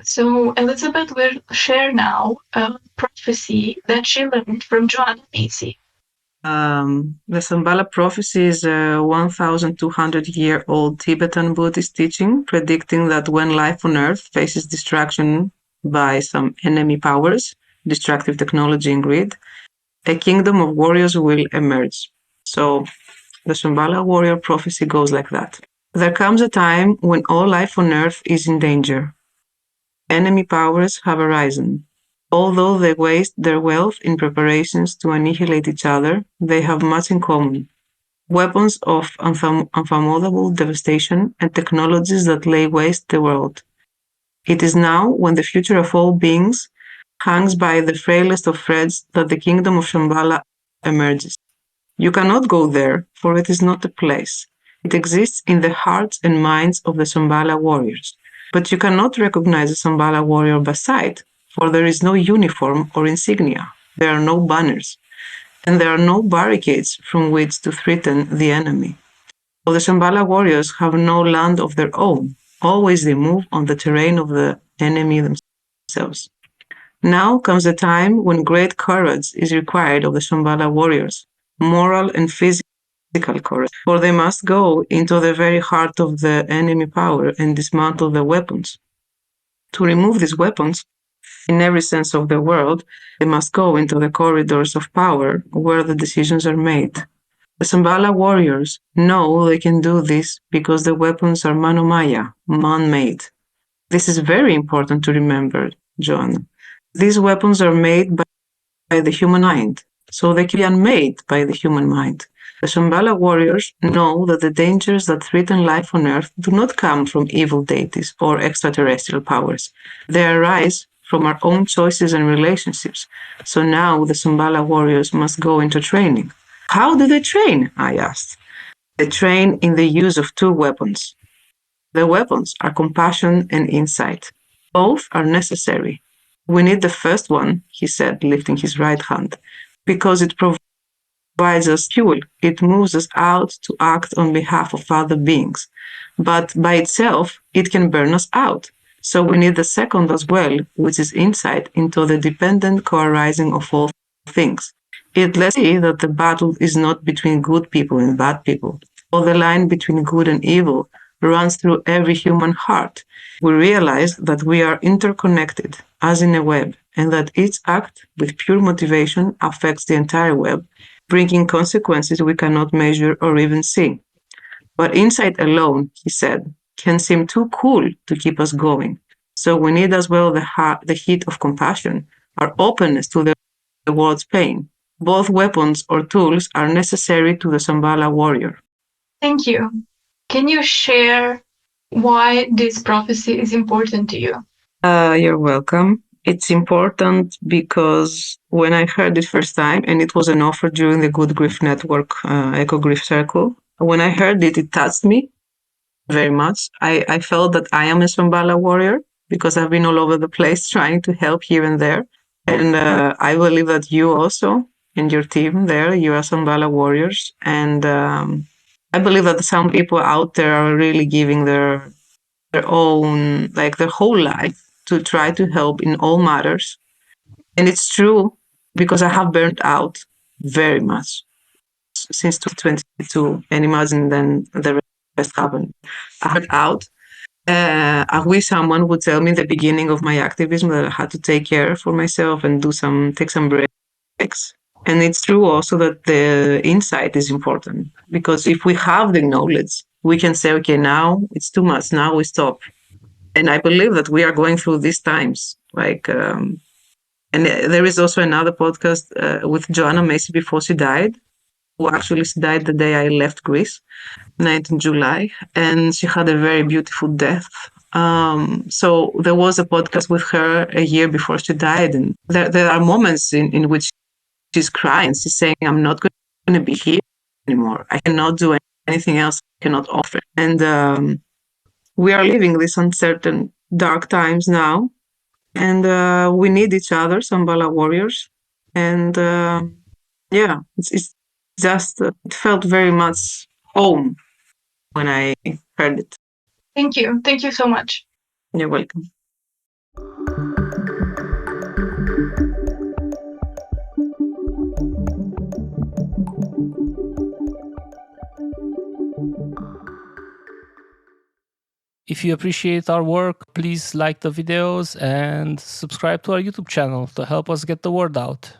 So Elisabeth will share now a prophecy that she learned from Joanna Macy. The Shambhala Prophecy is a 1,200-year-old Tibetan Buddhist teaching predicting that when life on Earth faces destruction by some enemy powers, destructive technology and greed, a kingdom of warriors will emerge. So the Shambhala Warrior Prophecy goes like that. There comes a time when all life on Earth is in danger. Enemy powers have arisen. Although they waste their wealth in preparations to annihilate each other, they have much in common. Weapons of unfathomable devastation and technologies that lay waste the world. It is now, when the future of all beings hangs by the frailest of threads, that the kingdom of Shambhala emerges. You cannot go there, for it is not a place. It exists in the hearts and minds of the Shambhala warriors. But you cannot recognize a Shambhala warrior by sight, for there is no uniform or insignia, there are no banners, and there are no barricades from which to threaten the enemy. For the Shambhala warriors have no land of their own, always they move on the terrain of the enemy themselves. Now comes a time when great courage is required of the Shambhala warriors, moral and physical courage, for they must go into the very heart of the enemy power and dismantle their weapons. To remove these weapons, in every sense of the word, they must go into the corridors of power where the decisions are made. The Shambhala warriors know they can do this because the weapons are manomaya, man-made. This is very important to remember, John. These weapons are made by the human mind, so they can be unmade by the human mind. The Shambhala warriors know that the dangers that threaten life on Earth do not come from evil deities or extraterrestrial powers. They arise from our own choices and relationships. So now the Shambhala warriors must go into training. How do they train? I asked. They train in the use of two weapons. The weapons are compassion and insight. Both are necessary. We need the first one, he said, lifting his right hand, because it provides us fuel. It moves us out to act on behalf of other beings. But by itself, it can burn us out. So we need the second as well, which is insight into the dependent co-arising of all things. It lets us see that the battle is not between good people and bad people, or the line between good and evil runs through every human heart. We realize that we are interconnected, as in a web, and that each act with pure motivation affects the entire web, bringing consequences we cannot measure or even see. But insight alone, he said, can seem too cool to keep us going. So we need as well the heat of compassion, our openness to the world's pain. Both weapons or tools are necessary to the Shambhala warrior. Thank you. Can you share why this prophecy is important to you? You're welcome. It's important because when I heard it first time, and it was an offer during the Good Grief Network Eco Grief Circle, when I heard it, it touched me very much. I felt that I am a Shambhala warrior because I've been all over the place trying to help here and there. And I believe that you also and your team there, you are Shambhala warriors. And I believe that some people out there are really giving their own, like their whole life to try to help in all matters. And it's true because I have burnt out very much since 2022. And imagine then the rest happened. I had out. I wish someone would tell me the beginning of my activism that I had to take care for myself and take some breaks. And it's true also that the insight is important because if we have the knowledge, we can say, okay, now it's too much. Now we stop. And I believe that we are going through these times. And there is also another podcast with Joanna Macy before she died, who actually she died the day I left Greece, 19th July, and she had a very beautiful death. So there was a podcast with her a year before she died, and there are moments in which she's crying. She's saying, I'm not going to be here anymore. I cannot do anything else. I cannot offer. And we are living these uncertain, dark times now, and we need each other, Shambhala warriors. And Yeah, it's just it felt very much home when I heard it. Thank you. Thank you so much. You're welcome. If you appreciate our work, please like the videos and subscribe to our YouTube channel to help us get the word out.